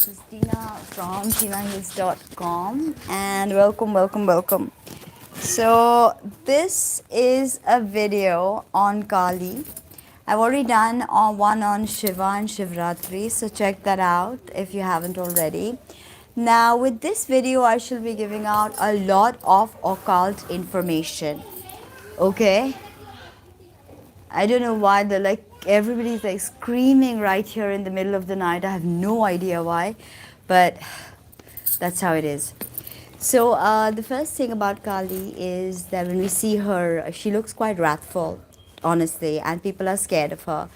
This is Tina from TinaHills.com and welcome. So this is a video on Kali. I've already done one on Shiva and Shivratri, so check that out if you haven't already. Now with this video I shall be giving out a lot of occult information. Okay, I don't know why everybody's like screaming right here in the middle of the night. I have no idea why, but that's how it is. So the first thing about Kali is that when we see her, she looks quite wrathful, honestly, and people are scared of her.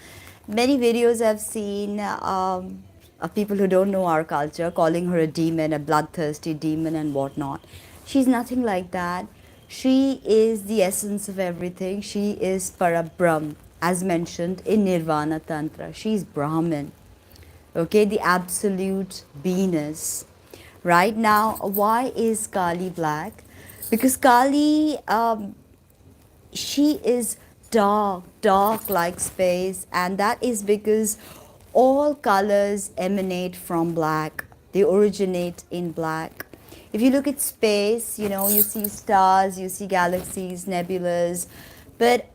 Many videos I've seen of people who don't know our culture calling her a demon, a bloodthirsty demon, and whatnot. She's nothing like that. She is the essence of everything. She is Parabrahm, as mentioned in Nirvana Tantra. She's Brahman, okay, the absolute beingness. Right now, why is Kali black? Because Kali, she is dark like space, and that is because all colors emanate from black. They originate in black. If you look at space, you see stars, you see galaxies, nebulas, but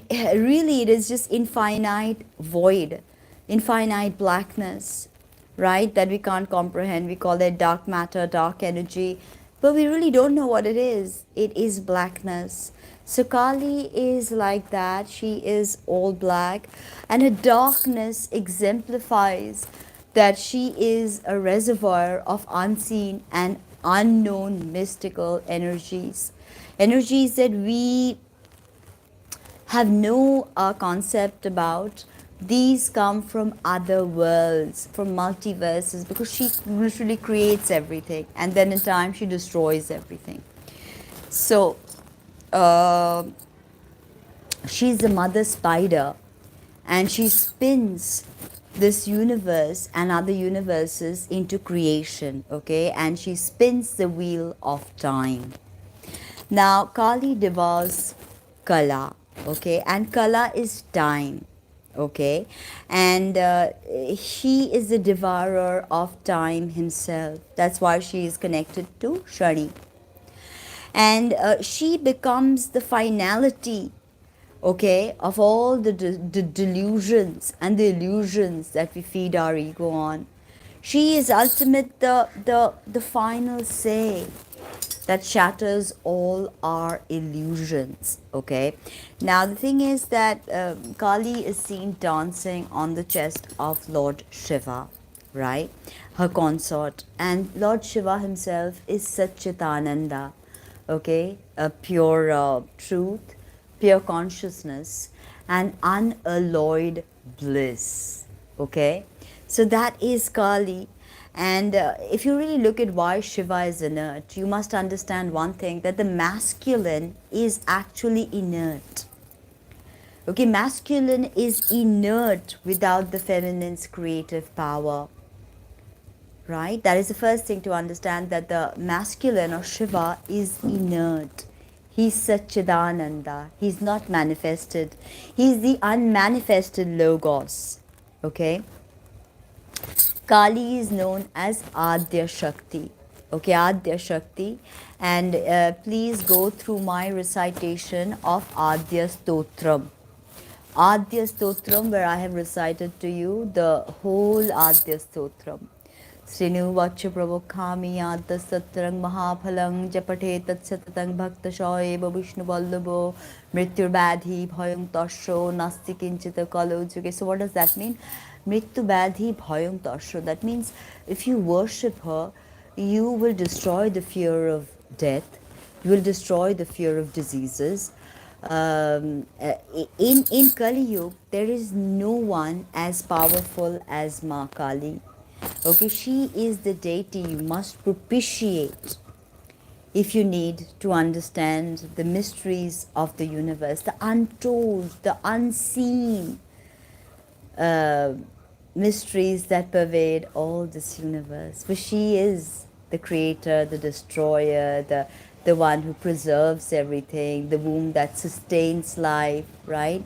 really it is just infinite void, infinite blackness, right, that we can't comprehend. We call it dark matter, dark energy, but we really don't know what it is. It is blackness. So Kali is like that. She is all black, and her darkness exemplifies that she is a reservoir of unseen and unknown mystical energies, energies that we have no concept about. These come from other worlds, from multiverses, because she literally creates everything and then in time she destroys everything. So uh, she's the mother spider, and she spins this universe and other universes into creation, okay, and she spins the wheel of time. Now Kali devours Kala, okay, and Kala is time, okay, and he is the devourer of time himself. That's why she is connected to Shani, and she becomes the finality, okay, of all the delusions and the illusions that we feed our ego on. She is ultimate, the final say that shatters all our illusions, okay. Now the thing is that Kali is seen dancing on the chest of Lord Shiva, right, her consort, and Lord Shiva himself is Satchitananda, okay, a pure truth, pure consciousness, and unalloyed bliss, okay. So that is Kali. And if you really look at why Shiva is inert, you must understand one thing, that the masculine is actually inert. Okay, masculine is inert without the feminine's creative power. Right? That is the first thing to understand, that the masculine or Shiva is inert. He's Satchidananda. He's not manifested. He's the unmanifested Logos. Okay? Kali is known as Adya Shakti. Okay, Adya Shakti. And please go through my recitation of Adya Stotram. Adya Stotram, where I have recited to you the whole Adya Stotram. Srinu Vacha Prabhukhami Adya Satrang Mahaphalang Japate Tat Satatang Bhakta Shoeba Vishnu Vallabho Mrityur Badhi Bhayam Tasho Nasti Kinchita Kalo Juge. So what does that mean? Mrityu Badhi Bhayam Tasho. That means if you worship her, you will destroy the fear of death, you will destroy the fear of diseases. In Kali Yuga, there is no one as powerful as Ma Kali. Okay, she is the deity you must propitiate if you need to understand the mysteries of the universe, the untold, the unseen mysteries that pervade all this universe. For she is the creator, the destroyer, the one who preserves everything, the womb that sustains life, right?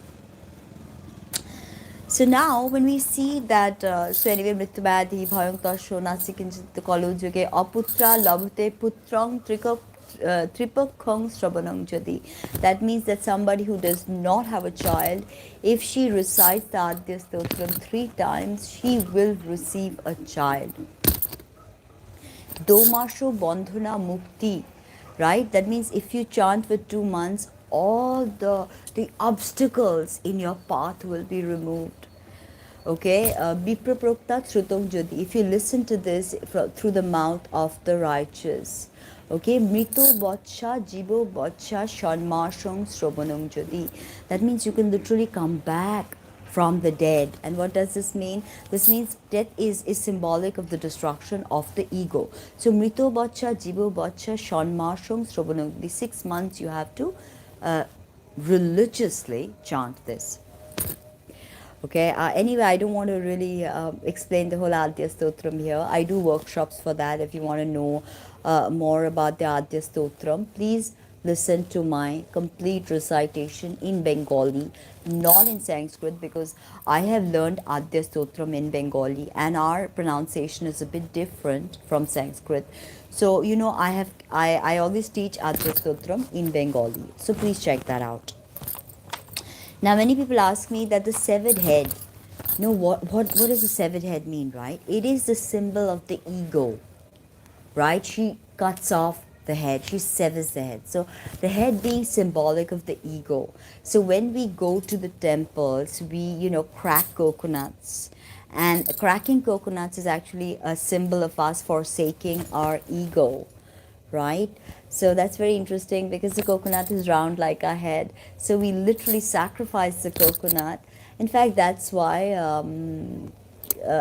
So now, when we see that, so anyway, Mrityabadhi, Bhayantasho, Nasikinchit Kalojuge, Aputra, Labhute, Putrang, Tripakhang, Srabanang Jadi. That means that somebody who does not have a child, if she recites the Adya Stotram 3 times, she will receive a child. Domasho Bandhana Mukti, right? That means if you chant for 2 months, all the obstacles in your path will be removed. Okay, Bipraprokta Shrutong Jodi. If you listen to this through the mouth of the righteous. Okay, Mrito Botcha, Jibo Botcha, Shanmashong Srobanong Jodi. That means you can literally come back from the dead. And what does this mean? This means death is symbolic of the destruction of the ego. So Mrito Botcha, Jibo Botcha, Shanmashong Srobanong. The 6 months you have to religiously chant this. Okay, anyway, I don't want to really explain the whole Adya Stotram here. I do workshops for that. If you want to know more about the Adya Stotram, please listen to my complete recitation in Bengali, not in Sanskrit, because I have learned Adya Stotram in Bengali and our pronunciation is a bit different from Sanskrit. So, you know, I always teach Adya Stotram in Bengali. So please check that out. Now, many people ask me that the severed head, what does the severed head mean, right? It is the symbol of the ego, right? She cuts off the head, she severs the head. So, the head being symbolic of the ego. So, when we go to the temples, we, crack coconuts. And cracking coconuts is actually a symbol of us forsaking our ego, right? So that's very interesting because the coconut is round like our head. So we literally sacrifice the coconut. In fact, that's why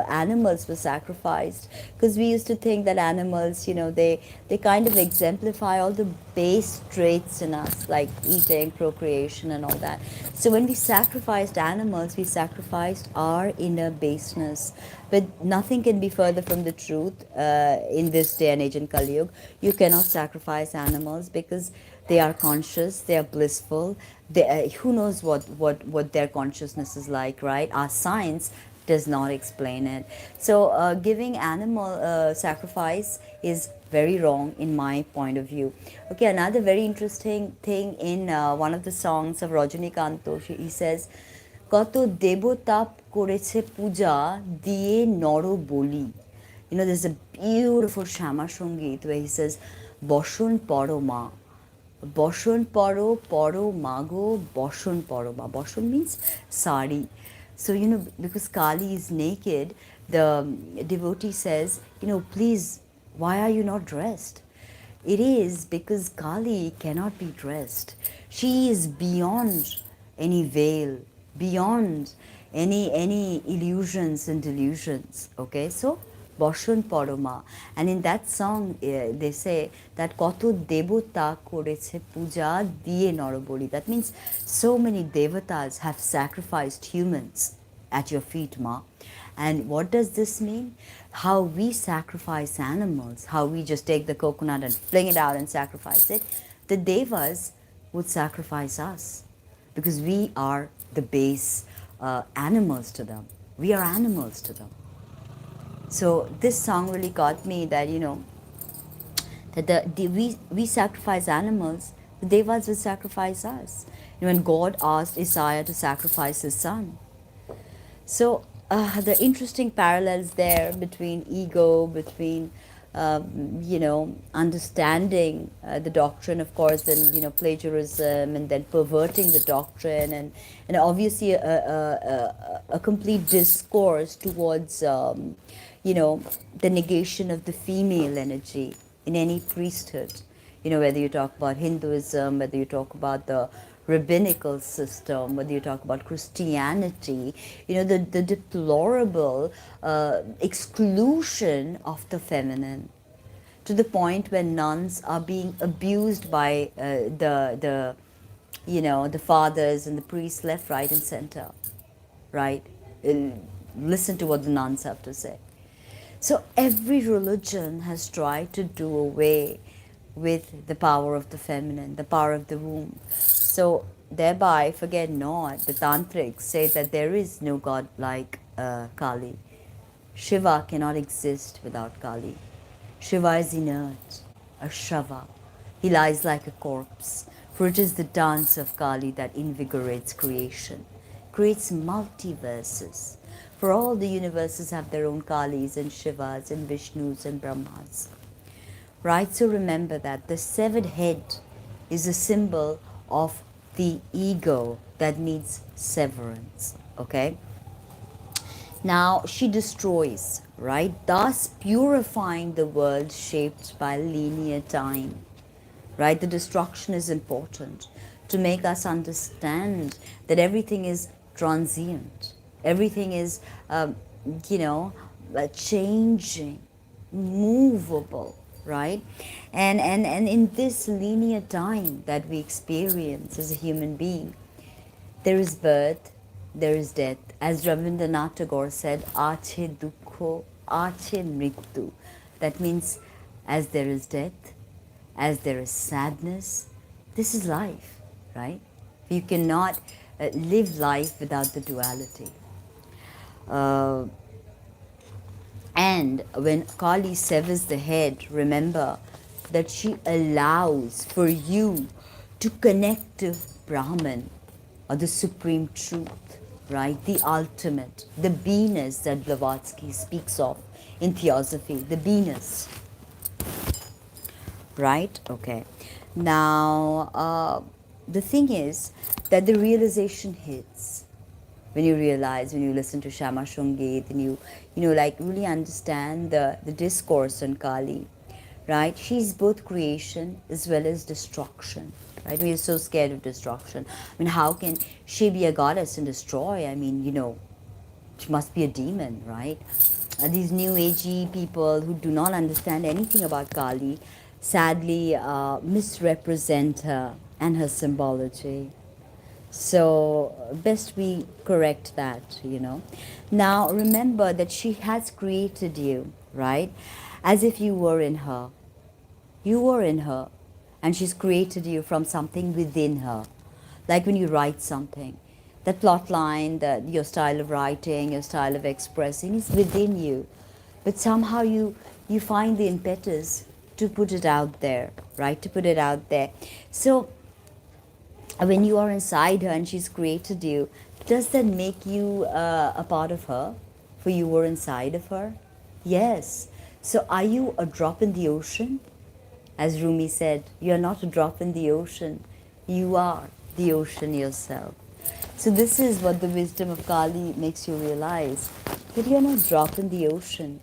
animals were sacrificed, because we used to think that animals, they kind of exemplify all the base traits in us, like eating, procreation, and all that. So when we sacrificed animals, we sacrificed our inner baseness. But nothing can be further from the truth in this day and age in Kali Yuga. You cannot sacrifice animals because they are conscious, they are blissful. Who knows what their consciousness is like, right? Our science does not explain it. So giving animal sacrifice is very wrong in my point of view. Okay, another very interesting thing in one of the songs of Rajinikanto, he says, Kato devotap koreche puja diye noro boli. There's a beautiful Shama Songit where he says, Boshon poro ma. Boshon poro, poro mago, boshon poro ma. Boshon means sari. So, because Kali is naked, the devotee says, please, why are you not dressed? It is because Kali cannot be dressed. She is beyond any veil, beyond any illusions and delusions. Okay, so Boshon Paroma. And in that song, they say that Koto Devota koreche puja diye norobori. That means so many devatas have sacrificed humans at your feet, Ma. And what does this mean? How we sacrifice animals, how we just take the coconut and fling it out and sacrifice it. The devas would sacrifice us because we are the base animals to them. We are animals to them. So this song really got me that, that we sacrifice animals, the devas will sacrifice us. When God asked Isaiah to sacrifice his son. So the interesting parallels there between ego, between understanding the doctrine, of course, then plagiarism, and then perverting the doctrine, and obviously a complete discourse towards the negation of the female energy in any priesthood. Whether you talk about Hinduism, whether you talk about the rabbinical system, whether you talk about Christianity, the deplorable exclusion of the feminine, to the point where nuns are being abused by the fathers and the priests left, right, and center, right? Listen to what the nuns have to say. So every religion has tried to do away with the power of the feminine, the power of the womb. So thereby forget not, the tantrics say that there is no god like Kali. Shiva cannot exist without Kali. Shiva is inert, a Shava. He lies like a corpse, for it is the dance of Kali that invigorates creation, creates multiverses. For all the universes have their own Kalis and Shivas and Vishnus and Brahmas. Right? So remember that the severed head is a symbol of the ego that needs severance. Okay? Now she destroys, right? Thus purifying the world shaped by linear time, right? The destruction is important to make us understand that everything is transient, everything is, you know, changing, movable, right? And in this linear time that we experience as a human being, there is birth, there is death. As Rabindranath Tagore said, Ache dukho, ache mrityu. That means as there is death, as there is sadness, this is life, right? You cannot live life without the duality. And when Kali severs the head, remember that she allows for you to connect to Brahman, or the supreme truth, right? The ultimate, the beingness that Blavatsky speaks of in theosophy, the beingness, right? Okay. Now, the thing is that the realization hits when you realize, when you listen to Shama Shungit and you know, like really understand the discourse on Kali, right? She's both creation as well as destruction, right? We are so scared of destruction. I mean, how can she be a goddess and destroy? I mean, you know, she must be a demon, right? These new agey people who do not understand anything about Kali sadly misrepresent her and her symbology. So best we correct that, you know. Now remember that she has created you, right? As if you were in her. You were in her. And she's created you from something within her. Like when you write something. That plot line, that your style of writing, your style of expressing is within you. But somehow you find the impetus to put it out there, right? To put it out there. So when you are inside her and she's created you, does that make you a part of her? For you were inside of her? Yes. So are you a drop in the ocean? As Rumi said, you are not a drop in the ocean. You are the ocean yourself. So this is what the wisdom of Kali makes you realize, that you are not a drop in the ocean.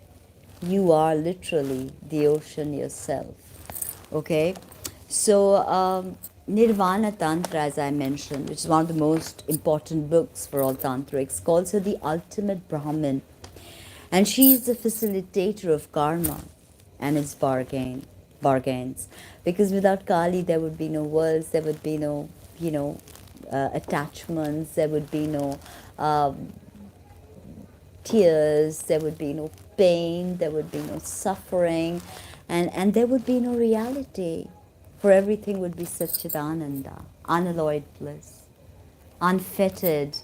You are literally the ocean yourself. Okay? So Nirvana Tantra, as I mentioned, which is one of the most important books for all tantrics, calls her the ultimate Brahmin. And she is the facilitator of karma and its bargains. Because without Kali, there would be no worlds, there would be no, you know, attachments, there would be no tears, there would be no pain, there would be no suffering, and there would be no reality. For everything would be Satchidananda, unalloyed bliss, unfettered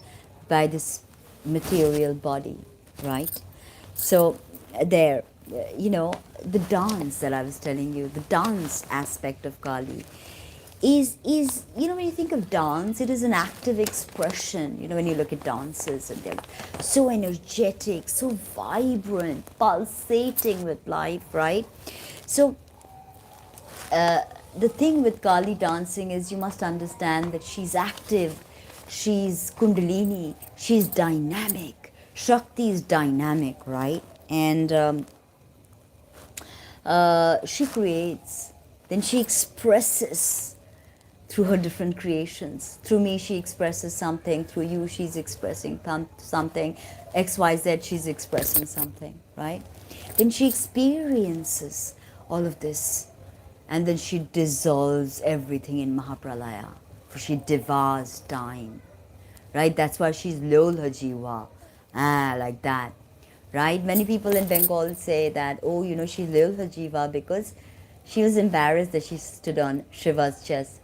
by this material body, right? So there, you know, the dance that I was telling you, the dance aspect of Kali is you know, when you think of dance, it is an active expression. You know, when you look at dances and they're so energetic, so vibrant, pulsating with life, right? So the thing with Kali dancing is you must understand that she's active, she's Kundalini, she's dynamic. Shakti is dynamic, right? And she creates, then she expresses through her different creations. Through me, she expresses something. Through you, she's expressing something. XYZ, she's expressing something, right? Then she experiences all of this. And then she dissolves everything in Mahapralaya. For she devours time, right? That's why she's Lolha Jiva, like that, right? Many people in Bengal say that, oh, you know, she's Lolha Jiva because she was embarrassed that she stood on Shiva's chest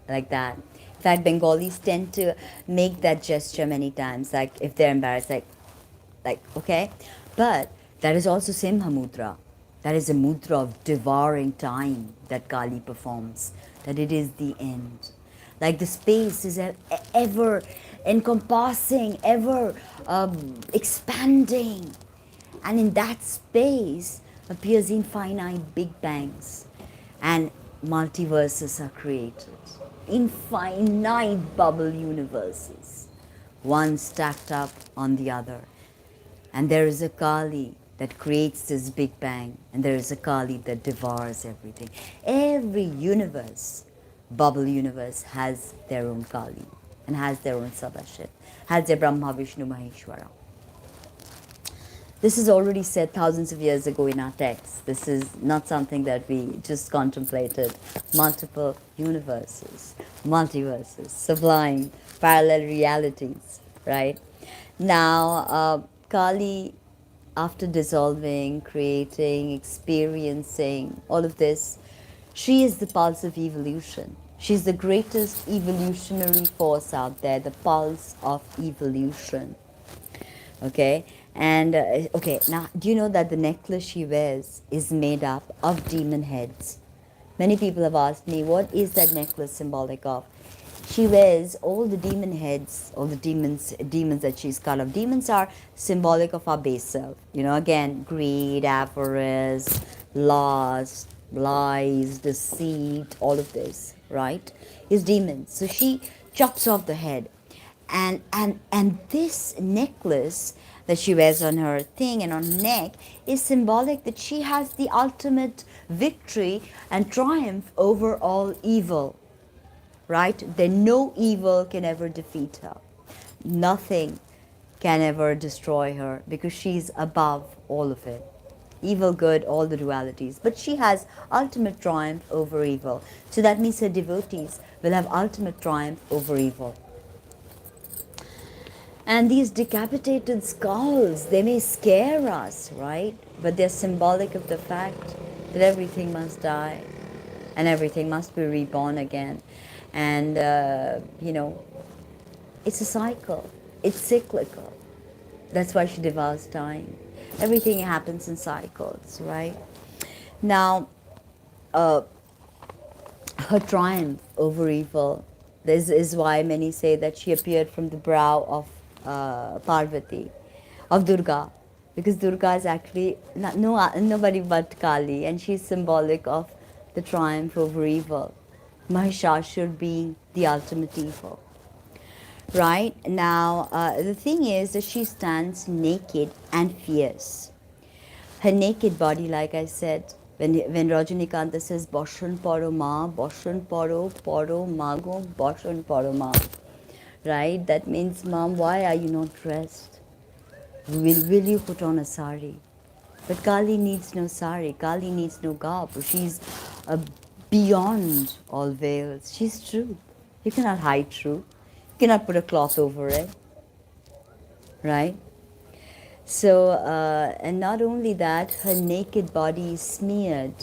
like that. In fact, Bengalis tend to make that gesture many times, like if they're embarrassed, okay. But that is also Simha Mudra. That is a mudra of devouring time that Kali performs, that it is the end. Like the space is ever encompassing, ever expanding. And in that space appears infinite big bangs and multiverses are created. Infinite bubble universes, one stacked up on the other. And there is a Kali that creates this Big Bang, and there is a Kali that devours everything. Every universe, bubble universe, has their own Kali and has their own Sadashiv, has their Brahma, Vishnu, Maheshwara. This is already said thousands of years ago in our texts. This is not something that we just contemplated. Multiple universes, multiverses, sublime, parallel realities, right? Now, Kali, after dissolving, creating, experiencing all of this, she is the pulse of evolution. She's the greatest evolutionary force out there, the pulse of evolution. Okay, and okay, now do you know that the necklace she wears is made up of demon heads? Many people have asked me, what is that necklace symbolic of? She wears all the demon heads, all the demons that she's cut off. Demons are symbolic of our base self. You know, again, greed, avarice, lust, lies, deceit, all of this, right? Is demons. So she chops off the head. And this necklace that she wears on her thing and on her neck is symbolic that she has the ultimate victory and triumph over all evil, right? Then no evil can ever defeat her. Nothing can ever destroy her because she's above all of it. Evil, good, all the dualities. But she has ultimate triumph over evil. So that means her devotees will have ultimate triumph over evil. And these decapitated skulls, they may scare us, right? But they're symbolic of the fact that everything must die and everything must be reborn again. And, you know, it's a cycle. It's cyclical. That's why she devours time. Everything happens in cycles, right? Now, her triumph over evil, this is why many say that she appeared from the brow of Parvati, of Durga, because Durga is actually nobody but Kali, and she's symbolic of the triumph over evil, Mahishasur being the ultimate evil. Right? Now, the thing is that she stands naked and fierce. Her naked body, like I said, when Rajanikanta says, Boshan paro ma, Boshan paro mago, Boshan paro ma. Right? That means, Mom, why are you not dressed? Will you put on a sari? But Kali needs no sari. Kali needs no garb. She's beyond all veils. She's truth. You cannot hide truth. You cannot put a cloth over it. Right? So, and not only that, her naked body is smeared,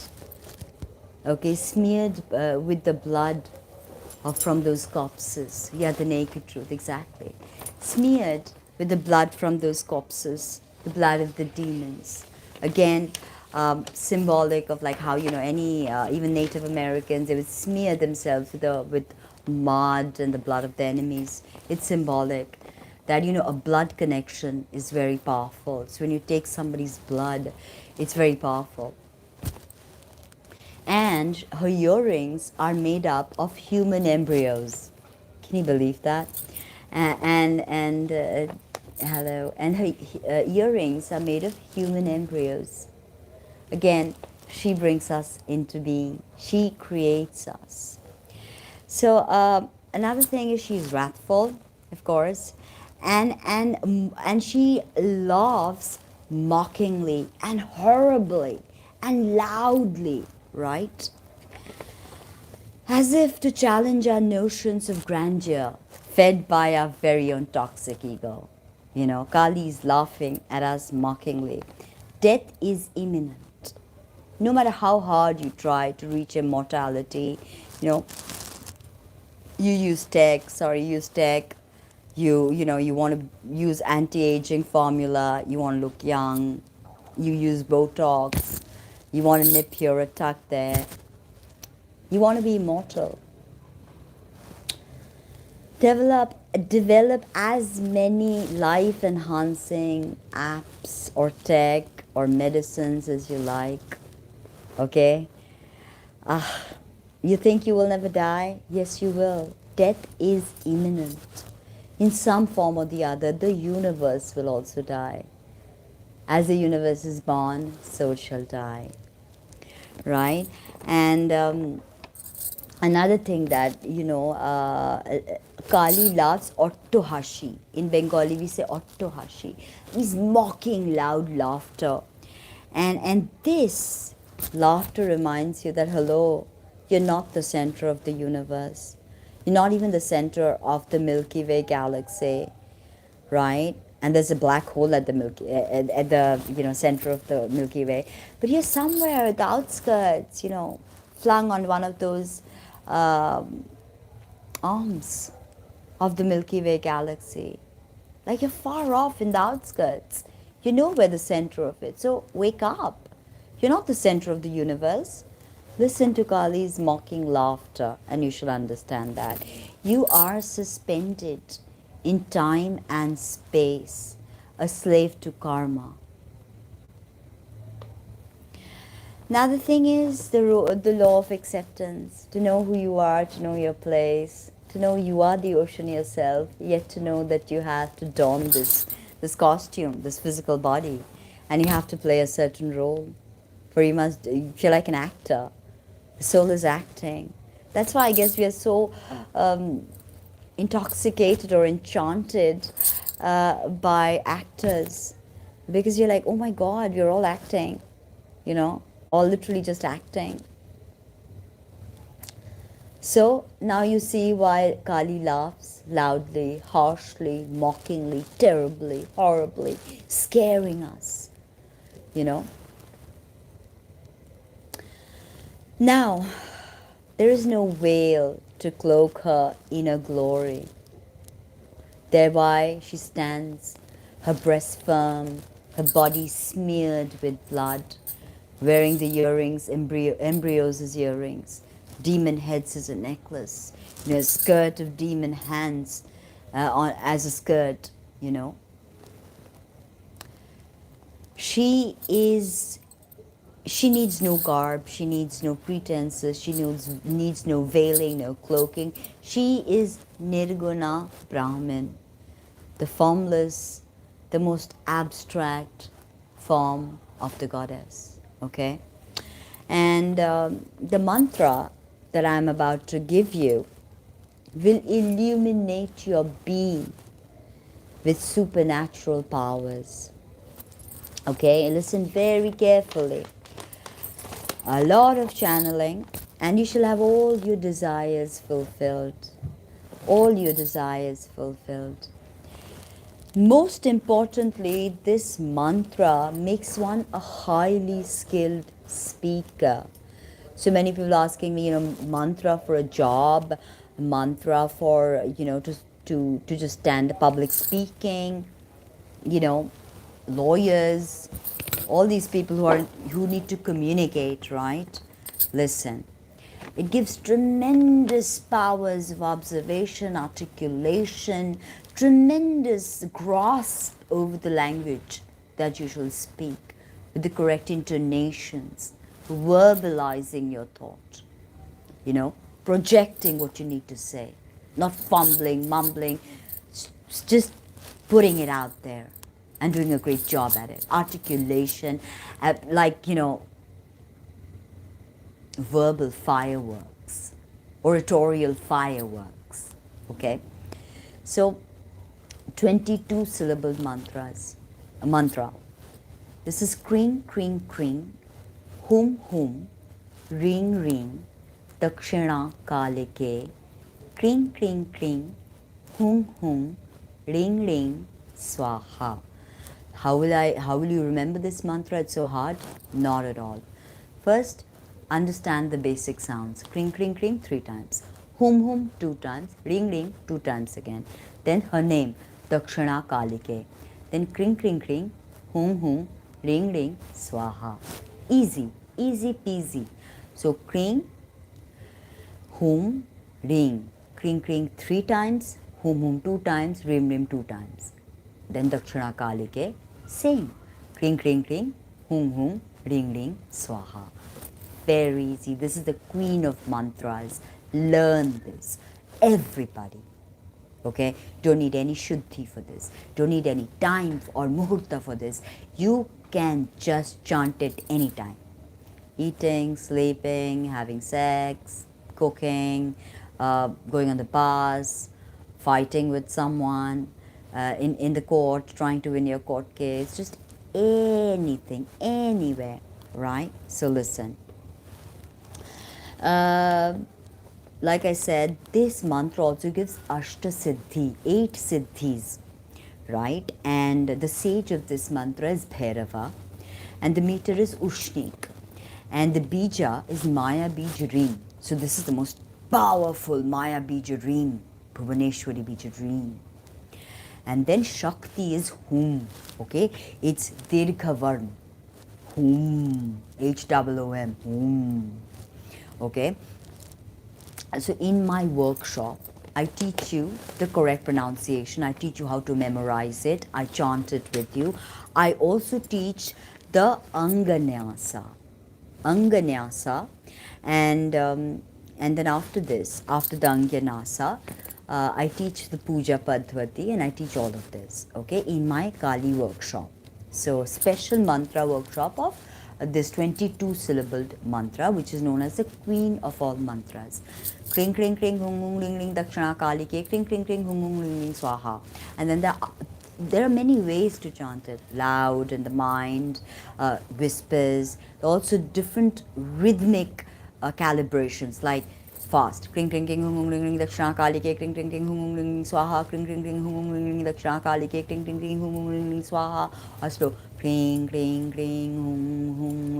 okay, smeared with the blood from those corpses. Yeah, the naked truth, exactly. Smeared with the blood from those corpses, the blood of the demons. Again, symbolic of like how, you know, any, even Native Americans, they would smear themselves with mud and the blood of the enemies. It's symbolic that, you know, a blood connection is very powerful. So when you take somebody's blood, it's very powerful. And her earrings are made up of human embryos. Can you believe that? Hello. And her earrings are made of human embryos. Again, she brings us into being. She creates us. So another thing is she's wrathful, of course, and she laughs mockingly and horribly and loudly, right? As if to challenge our notions of grandeur, fed by our very own toxic ego. You know, Kali is laughing at us mockingly. Death is imminent. No matter how hard you try to reach immortality, you know, you use tech, sorry, use tech, you want to use anti-aging formula, you want to look young, you use Botox, you want to nip here or tuck there, you want to be immortal. Develop as many life enhancing apps or tech or medicines as you like. Okay? Ah, you think you will never die? Yes, you will. Death is imminent. In some form or the other, the universe will also die. As the universe is born, so it shall die. Right? And another thing that, Kali loves ottohashi. In Bengali, we say ottohashi. Is mocking, loud laughter. And this laughter reminds you that, hello, you're not the center of the universe. You're not even the center of the Milky Way galaxy, right? And there's a black hole at the at the center of the Milky Way, but you're somewhere at the outskirts, flung on one of those um, arms of the Milky Way galaxy. Like you're far off in the outskirts. You know we're the center of it. So wake up. You're not the center of the universe. Listen to Kali's mocking laughter and you shall understand that. You are suspended in time and space, a slave to karma. Now the thing is the law of acceptance, to know who you are, to know your place, to know you are the ocean yourself, yet to know that you have to don this costume, this physical body, and you have to play a certain role. For you feel like an actor. The soul is acting. That's why I guess we are so intoxicated or enchanted by actors, because you're like, oh my God, we're all acting, all literally just acting. So now you see why Kali laughs loudly, harshly, mockingly, terribly, horribly, scaring us, Now, there is no veil to cloak her inner glory. Thereby she stands, her breast firm, her body smeared with blood, wearing the earrings, embryos as earrings, demon heads as a necklace, a skirt of demon hands as a skirt, She needs no garb, she needs no pretenses, she needs no veiling, no cloaking. She is Nirguna Brahman, the formless, the most abstract form of the goddess. Okay? And the mantra that I'm about to give you will illuminate your being with supernatural powers. Okay? Listen very carefully. A lot of channeling, and you shall have all your desires fulfilled. All your desires fulfilled. Most importantly, this mantra makes one a highly skilled speaker. So many people asking me, mantra for a job, mantra for, to just stand public speaking, lawyers, all these people who need to communicate, right? Listen, it gives tremendous powers of observation, articulation, tremendous grasp over the language that you shall speak, with the correct intonations, verbalizing your thought, projecting what you need to say, not fumbling, mumbling, just putting it out there and doing a great job at it. Articulation, verbal fireworks, oratorial fireworks, okay? So, 22 syllable mantra. This is kring, kring, kring, hum, hum, ring, ring, dakshina kalike, kring, kring, kring, hum, hum, ring, ring, swaha. How will you remember this mantra? It's so hard? Not at all. First, understand the basic sounds. Kring, kring, kring 3 times. hum 2 times, ring 2 times again. Then her name, Dakshina Kalike. Then kring, hum, ring, swaha. Easy, easy peasy. So kring, hum, ring. Kring 3 times, hum 2 times, rim 2 times. Then Dakshina Kalike, same. Kring, hum, ring, swaha. Very easy. This is the queen of mantras. Learn this. Everybody. Okay? Don't need any shuddhi for this. Don't need any time or muhurta for this. You can just chant it anytime. Eating, sleeping, having sex, cooking, going on the bus, fighting with someone, in the court, trying to win your court case, just anything, anywhere, right? So listen. Like I said, this mantra also gives Ashta Siddhi, 8 Siddhis, right? And the sage of this mantra is Bhairava, and the meter is Ushnik, and the bija is Maya Bij Reem. So this is the most powerful Maya Bij Reem, Bhuvaneshwari Bij Reem. And then Shakti is Hum, okay? It's Dirghavarn, Hum, H-O-O-M, Hum, okay? So in my workshop, I teach you the correct pronunciation. I teach you how to memorize it. I chant it with you. I also teach the Anganyasa. And then after this, after the Anganyasa, I teach the Puja Padhvati, and I teach all of this, okay, in my Kali workshop. So special mantra workshop of this 22 syllabled mantra, which is known as the queen of all mantras. Kring, hung, ring, dakshana kalike, kring, hung, ring, swaha. And then there are many ways to chant it. Loud in the mind, whispers. There are also different rhythmic calibrations, like fast. Kring, hung, ring, dakshana kalike, kring, hung, ring, swaha. Kring, hung, ring, dakshana kalike, kring, hung, ring, swaha. Or slow. Kring, hung,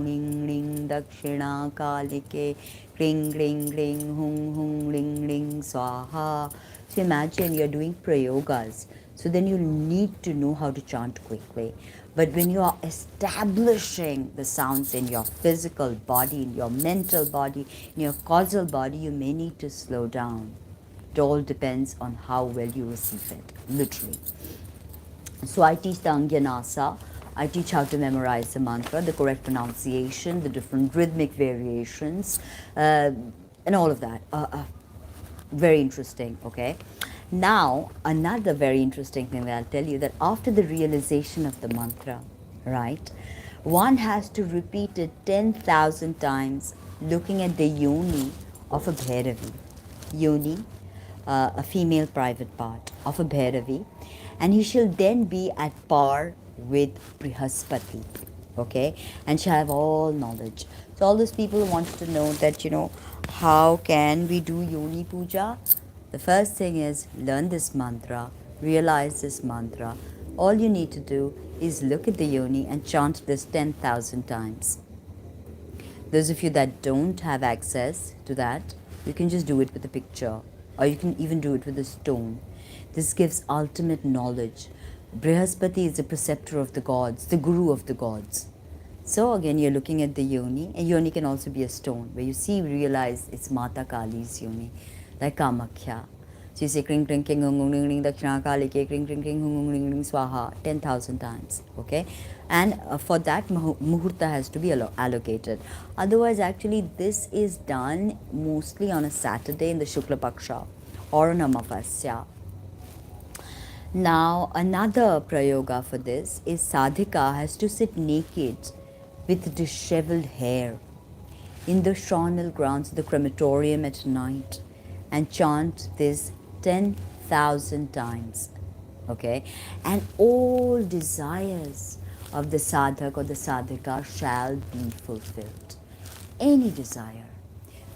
ring, dakshina kalike, kring, hung, ring, swaha. So imagine you're doing prayogas. So then you need to know how to chant quickly. But when you are establishing the sounds in your physical body, in your mental body, in your causal body, you may need to slow down. It all depends on how well you receive it, literally. So I teach the Angyanasa. I teach how to memorize the mantra, the correct pronunciation, the different rhythmic variations, and all of that. Very interesting, okay? Now, another very interesting thing that I'll tell you, that after the realization of the mantra, right, one has to repeat it 10,000 times, looking at the yoni of a Bhairavi. Yoni, a female private part of a Bhairavi, and he shall then be at par with Brihaspati, okay, and shall have all knowledge. So all those people who wanted to know that, how can we do Yoni Puja? The first thing is learn this mantra, realize this mantra. All you need to do is look at the Yoni and chant this 10,000 times. Those of you that don't have access to that, you can just do it with a picture, or you can even do it with a stone. This gives ultimate knowledge. Brihaspati is the preceptor of the gods, the guru of the gods. So again, you're looking at the yoni, and yoni can also be a stone, where you see, realize it's Mata Kali's yoni, like Kamakhya. So you say kring, hung, ring, dakshina kalike, kring, hung, ring, swaha, 10,000 times, okay? And for that, muhurta has to be allocated. Otherwise, actually, this is done mostly on a Saturday in the Shukla Paksha or on Amavasya. Now, another prayoga for this is sadhika has to sit naked with disheveled hair in the charnel grounds of the crematorium at night and chant this 10,000 times, okay? And all desires of the sadhak or the sadhika shall be fulfilled. Any desire,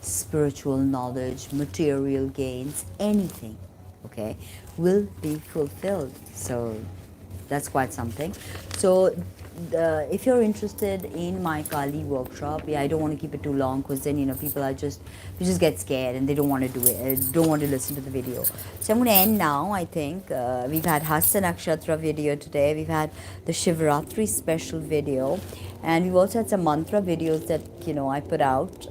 spiritual knowledge, material gains, anything, okay, will be fulfilled. So that's quite something. So if you're interested in my Kali workshop, yeah, I don't want to keep it too long, because then people are just they just get scared and they don't want to do it, don't want to listen to the video. So I'm going to end now. I think we've had Hasta Nakshatra video today. We've had the Shivratri special video, and we've also had some mantra videos that I put out,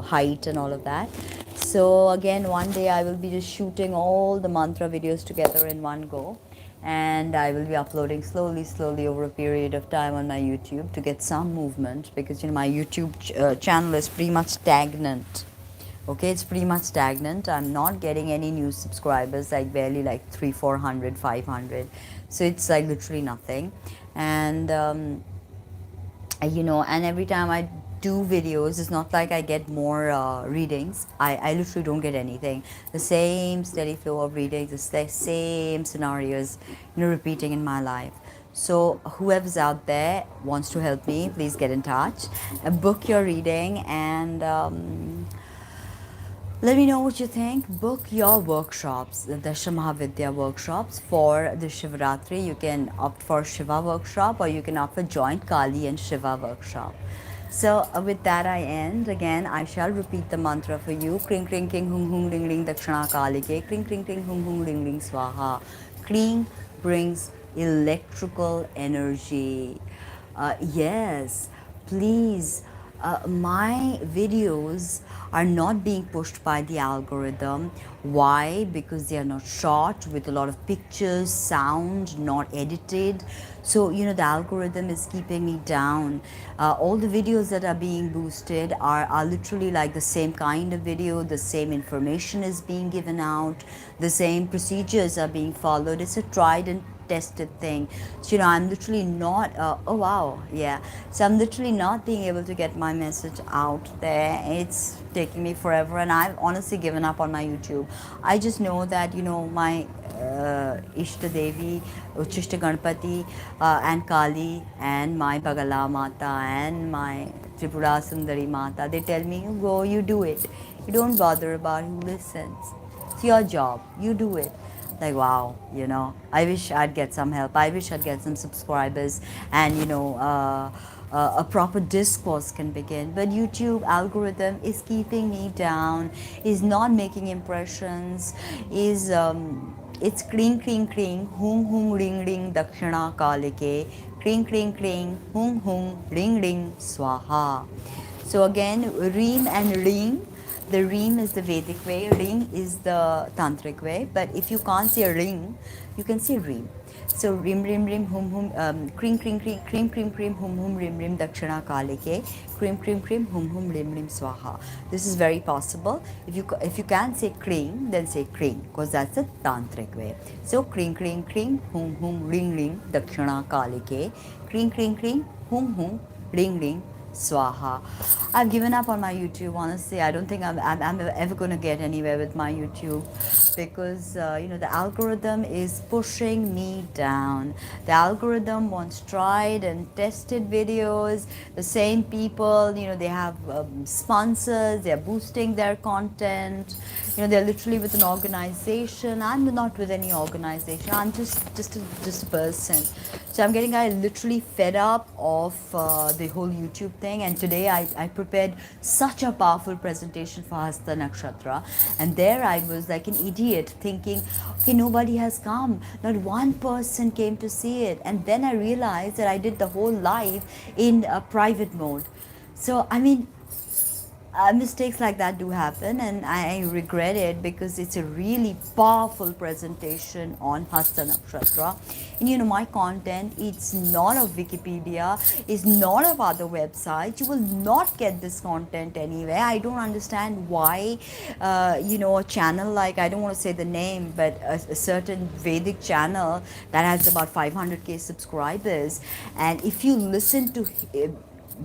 height and all of that. So again, one day I will be just shooting all the mantra videos together in one go, and I will be uploading slowly over a period of time on my YouTube to get some movement, because my YouTube channel is pretty much stagnant. Okay, it's pretty much stagnant. I'm not getting any new subscribers, like barely like 300, 400, 500. So it's like literally nothing. And and every time I do videos, it's not like I get more readings. I literally don't get anything. The same steady flow of readings, the same scenarios, repeating in my life. So whoever's out there wants to help me, please get in touch, book your reading, and let me know what you think. Book your workshops, the Mahavidya workshops for the Shivratri. You can opt for Shiva workshop, or you can opt for joint Kali and Shiva workshop. So with that I end. Again, I shall repeat the mantra for you. Kring kring king hung hung ring ring dakshana kalike. Kring kring kring hung hung ring ring swaha. Kring brings electrical energy. Yes, please. My videos are not being pushed by the algorithm. Why? Because they are not shot with a lot of pictures, sound, not edited. So, the algorithm is keeping me down. All the videos that are being boosted are literally like the same kind of video, the same information is being given out, the same procedures are being followed. It's a tried and tested thing. So I'm literally not oh wow, yeah, so I'm literally not being able to get my message out there. It's taking me forever, and I've honestly given up on my YouTube. I just know that my Ishta Devi, Uchishta Ganpati, and Kali, and my Bagala Mata, and my Tripura Sundari Mata, they tell me, you go, you do it, you don't bother about who listens. It's your job, you do it. Like, wow, I wish I'd get some help. I wish I'd get some subscribers, and a proper discourse can begin. But YouTube algorithm is keeping me down, is not making impressions, is it's kring kring kring hung hung ring ring dakshana kalike, kring kring kring hung hung ring ring swaha. So again, ream and ring. The ream is the Vedic way, ring is the Tantric way. But if you can't say ring, you can say ream. So rim rim rim hum hum cream cream cream cream cream cream hum hum rim rim dakshana kalike, cream cream cream hum hum rim rim swaha. This is very possible. If you can say cream, then say cream, because that's the Tantric way. So cream cream cream hum hum ring ring dakshana kalike, cream cream cream hum hum ring ring swaha. I've given up on my YouTube, honestly. I don't think I'm ever going to get anywhere with my YouTube, because the algorithm is pushing me down. The algorithm wants tried and tested videos. The same people, they have sponsors, they're boosting their content. They're literally with an organization. I'm not with any organization. I'm just a person. So I'm getting literally fed up of the whole YouTube thing. And today I prepared such a powerful presentation for Hasta Nakshatra. And there I was like an idiot thinking, okay, nobody has come. Not one person came to see it. And then I realized that I did the whole live in a private mode. So, I mean, mistakes like that do happen, and I regret it, because it's a really powerful presentation on Hasta Nakshatra. And my content, it's not of Wikipedia, it's not of other websites. You will not get this content anywhere. I don't understand why, a channel like, I don't want to say the name, but a certain Vedic channel that has about 500k subscribers, and if you listen to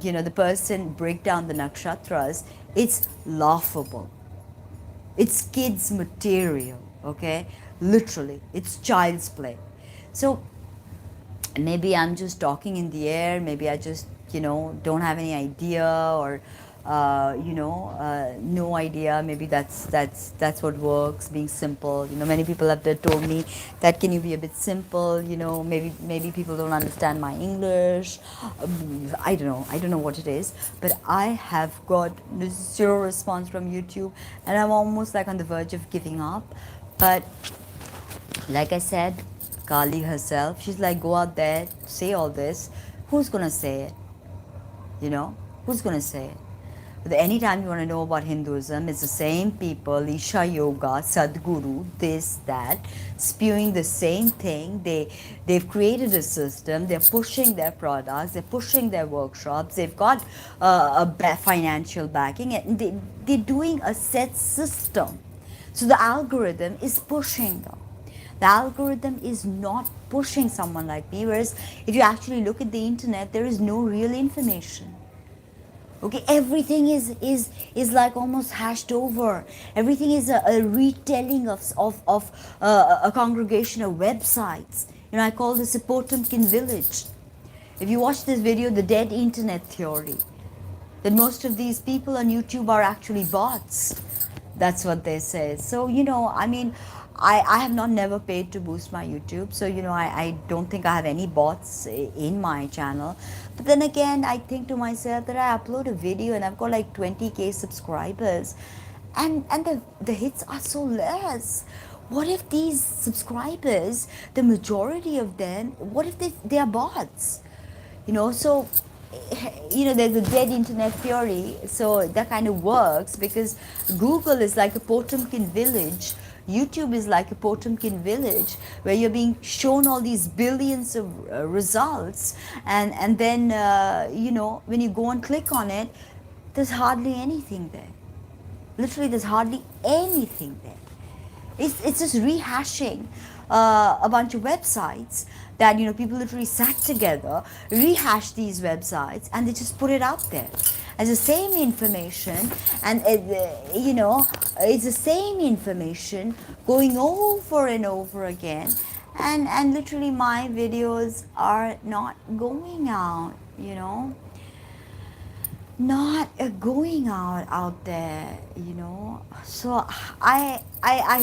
the person break down the nakshatras, it's laughable. It's kids material, okay? Literally, it's child's play. So maybe I'm just talking in the air, maybe I just, don't have any idea, or no idea. Maybe that's what works. Being simple. Many people have told me that can you be a bit simple. Maybe people don't understand my English. I don't know. I don't know what it is, but I have got zero response from YouTube, and I'm almost like on the verge of giving up. But like I said, Kali herself, she's like, go out there, say all this. Who's gonna say it? You know, who's gonna say it? But anytime you want to know about Hinduism, it's the same people, Isha Yoga, Sadhguru, this, that, spewing the same thing. They've created a system, they're pushing their products, they're pushing their workshops, they've got financial backing, and they're doing a set system. So the algorithm is pushing them. The algorithm is not pushing someone like me, whereas if you actually look at the internet, there is no real information. Okay, everything is like almost hashed over. Everything is a retelling of a congregation of websites. I call this a Potemkin village. If you watch this video, the dead internet theory, that most of these people on YouTube are actually bots. That's what they say. So, I mean, I have not never paid to boost my YouTube. So, I don't think I have any bots in my channel. But then again, I think to myself that I upload a video and I've got like 20K subscribers. And the hits are so less. What if these subscribers, the majority of them, what if they are bots? So there's a dead internet theory, so that kind of works because Google is like a Potemkin village, YouTube is like a Potemkin village where you're being shown all these billions of results, and then when you go and click on it, there's hardly anything there. Literally, there's hardly anything there. It's just rehashing a bunch of websites that people literally sat together, rehash these websites, and they just put it out there as the same information, and it's the same information going over and over again, and literally my videos are not going out, not going out there. So I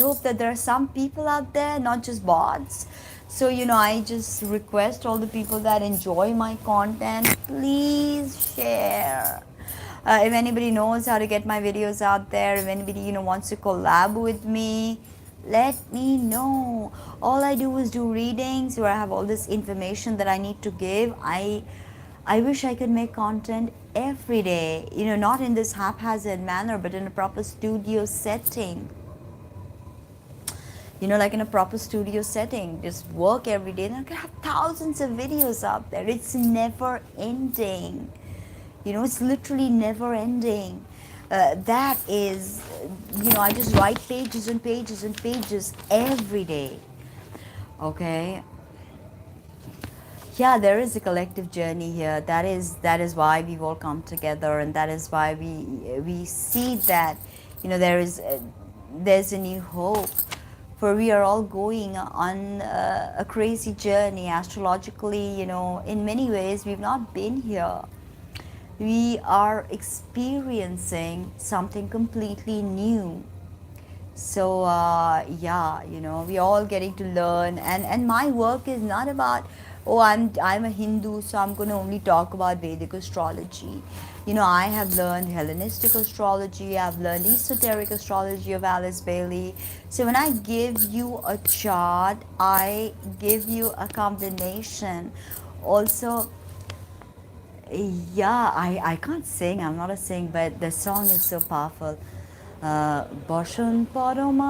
hope that there are some people out there, not just bots. So I just request all the people that enjoy my content, please share. If anybody knows how to get my videos out there, if anybody wants to collab with me, let me know. All I do is do readings where I have all this information that I need to give. I wish I could make content every day, not in this haphazard manner, but in a proper studio setting. Like in a proper studio setting, just work every day. And I can have thousands of videos out there. It's never ending. It's literally never ending. That is, I just write pages and pages and pages every day. Okay. Yeah, there is a collective journey here. That is why we've all come together, and that is why we see that there's a new hope, for we are all going on a crazy journey astrologically. In many ways we've not been here. We are experiencing something completely new. So we're all getting to learn, and my work is not about, oh, I'm a Hindu, so I'm going to only talk about Vedic astrology. I have learned Hellenistic astrology, I've learned esoteric astrology of Alice Bailey. So when I give you a chart, I give you a combination. Also, yeah, I can't sing, I'm not a singer, but the song is so powerful. Bashun Paroma,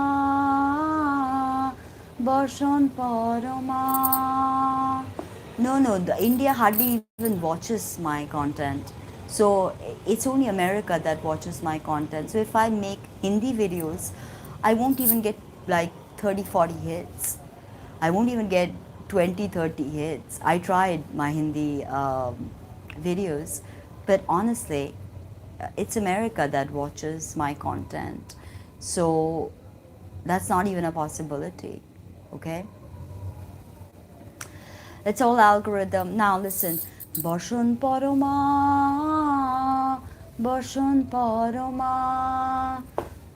Bashun Paroma. No, India hardly even watches my content. So it's only America that watches my content. So if I make Hindi videos, I won't even get like 30, 40 hits. I won't even get 20, 30 hits. I tried my Hindi videos, but honestly, it's America that watches my content. So that's not even a possibility. Okay? It's all algorithm. Now listen. Bashun Paroma, বসন পরমা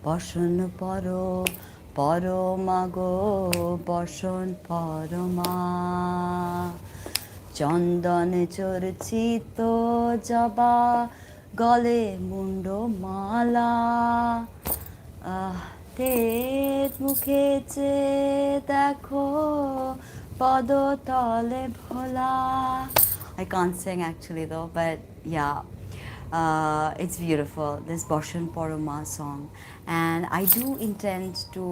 বসন পরমা গো বসন পরমা চন্দন চর্চিত জবা গলে মুন্ড মালা তের মুখে চেয়ে দেখো পদতলে ভোলা. I can't sing actually though, but yeah, it's beautiful, this Boshan Poroma song. And I do intend to,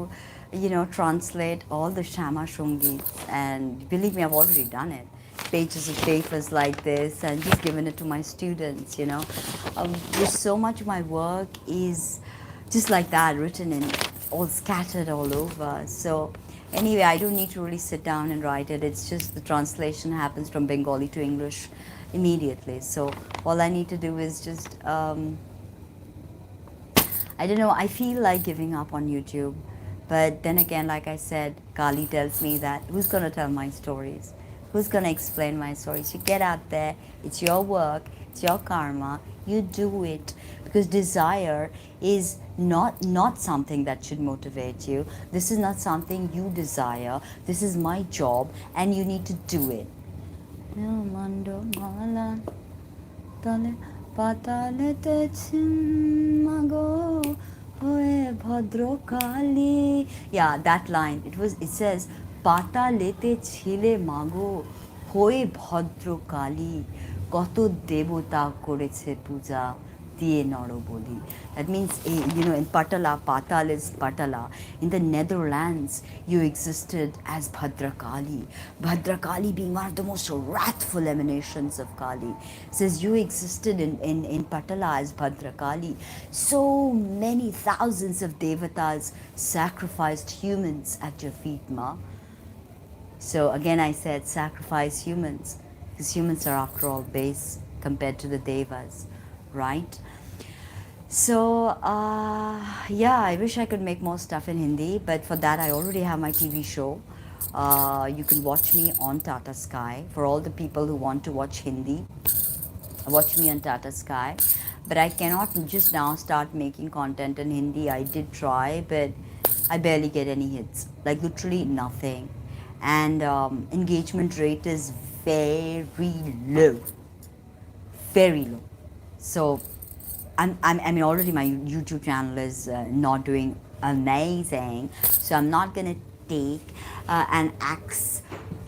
translate all the Shama Shungits. And believe me, I've already done it. Pages of papers like this and just given it to my students. There's so much of my work is just like that, written in all scattered all over. So anyway, I don't need to really sit down and write it. It's just the translation happens from Bengali to English immediately. So all I need to do is just I don't know, I feel like giving up on YouTube. But then again, like I said, Kali tells me that who's going to tell my stories? Who's going to explain my stories? You get out there, it's your work, it's your karma, you do it. Because desire is not something that should motivate you. This is not something you desire. This is my job and you need to do it. তলে পাতালেতে মাগো হয়ে Bhadrakali. Yeah, that line, it says পাতালেতে ছিলে মাগো হয়ে ভদ্রকালী কত দেবতা করেছে পূজা দিয়ে নরবলি. That means, in Patala, Patal is Patala. In the Netherlands, you existed as Bhadrakali. Bhadrakali being one of the most wrathful emanations of Kali. It says you existed in Patala as Bhadrakali. So many thousands of devatas sacrificed humans at your feet, Ma. So again I said sacrifice humans, because humans are after all base compared to the devas, right? So yeah, I wish I could make more stuff in Hindi, but for that I already have my TV show. You can watch me on Tata Sky. For all the people who want to watch Hindi, watch me on Tata Sky. But I cannot just now start making content in Hindi. I did try, but I barely get any hits, like literally nothing. And engagement rate is very low, very low. So I mean, already my YouTube channel is not doing amazing, so I'm not gonna take an axe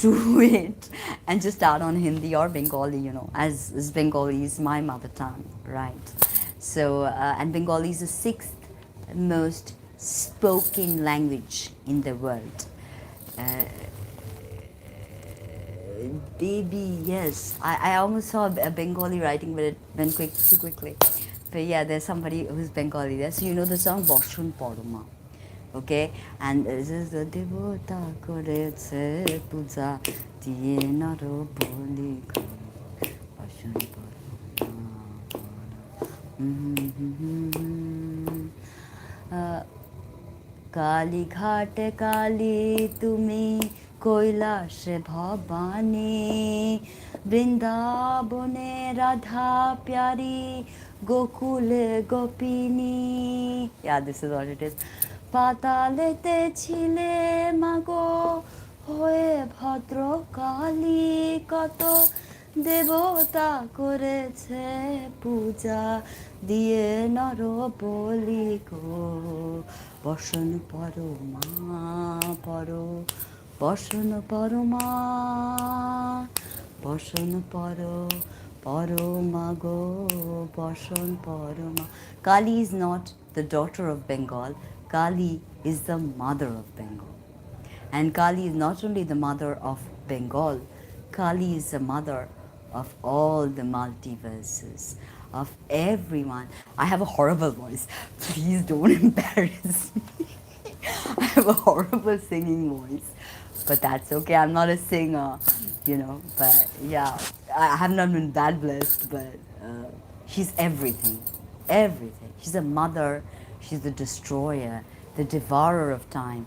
to it and just start on Hindi or Bengali, as Bengali is my mother tongue, right? So and Bengali is the 6th most spoken language in the world. Baby, yes, I almost saw a Bengali writing, but it went too quickly. But yeah, there's somebody who's Bengali there. So you know the song Boshun Poroma. Okay? And this is the Devota Koreche Puja Dhyana Boli Boshun Poroma. Kali Ghate Kali Tumi কৈলাসে Bhabani বৃন্দাবনে রাধা প্যারি গোকুলে গোপিনী. Yeah, this is what it is. পাতালেতে ছিলে মাগো হয়ে ভদ্রকালী কত দেবতা করেছে পূজা দিয়ে নর বলি গো বসন পরমা বসন পরমা বসন পরমা গো বসন Parama. Kali is not the daughter of Bengal. Kali is the mother of Bengal. And Kali is not only the mother of Bengal, Kali is the mother of all the multiverses, of everyone. I have a horrible voice. Please don't embarrass me. I have a horrible singing voice. But that's okay. I'm not a singer, But yeah, I have not been that blessed. But she's everything, everything. She's a mother. She's the destroyer, the devourer of time,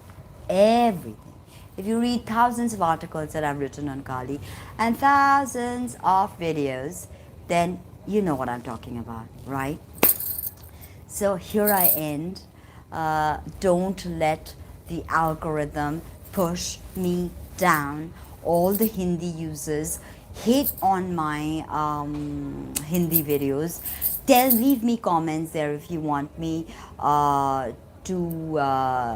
everything. If you read thousands of articles that I've written on Kali and thousands of videos, then you know what I'm talking about, right? So here I end. Don't let the algorithm push me down. All the Hindi users hate on my Hindi videos. Leave me comments there if you want me to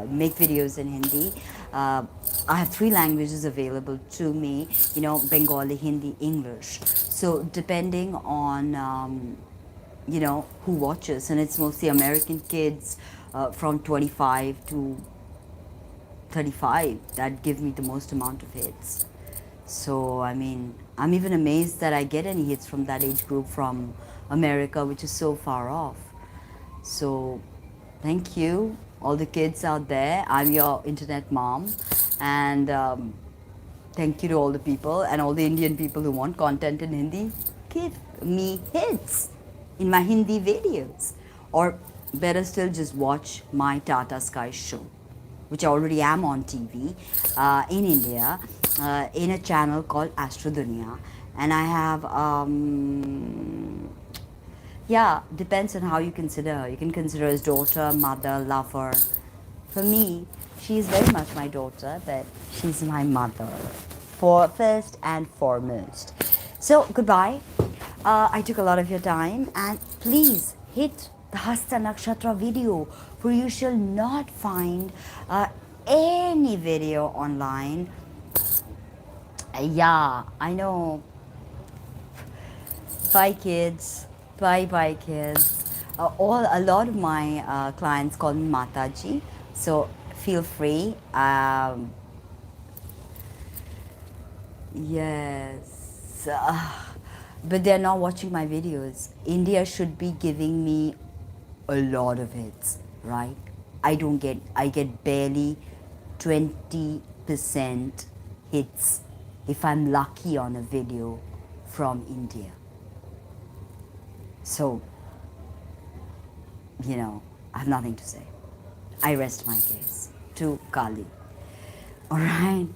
make videos in Hindi. I have 3 languages available to me, Bengali, Hindi, English. So depending on who watches, and it's mostly American kids from 25 to 35 that give me the most amount of hits. So I mean, I'm even amazed that I get any hits from that age group from America, which is so far off. So thank you, all the kids out there. I'm your internet mom, and thank you to all the people and all the Indian people who want content in Hindi. Give me hits in my Hindi videos. Or better still, just watch my Tata Sky show, which I already am on TV in India, in a channel called Astro Dunya. And I have, yeah, depends on how you consider her. You can consider her as daughter, mother, lover. For me, she is very much my daughter, but she's my mother, for first and foremost. So goodbye. I took a lot of your time, and please hit the Hasta Nakshatra video, for you shall not find any video online. Yeah, I know. Bye, kids. Bye, kids. A lot of my clients call me Mataji, so feel free. Yes, but they're not watching my videos. India should be giving me a lot of hits, right? I get barely 20% hits if I'm lucky on a video from India. So, I have nothing to say. I rest my case to Kali. All right.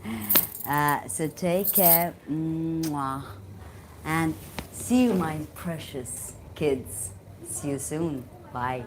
So take care. Mwah. And see you, my precious kids. See you soon. Bye.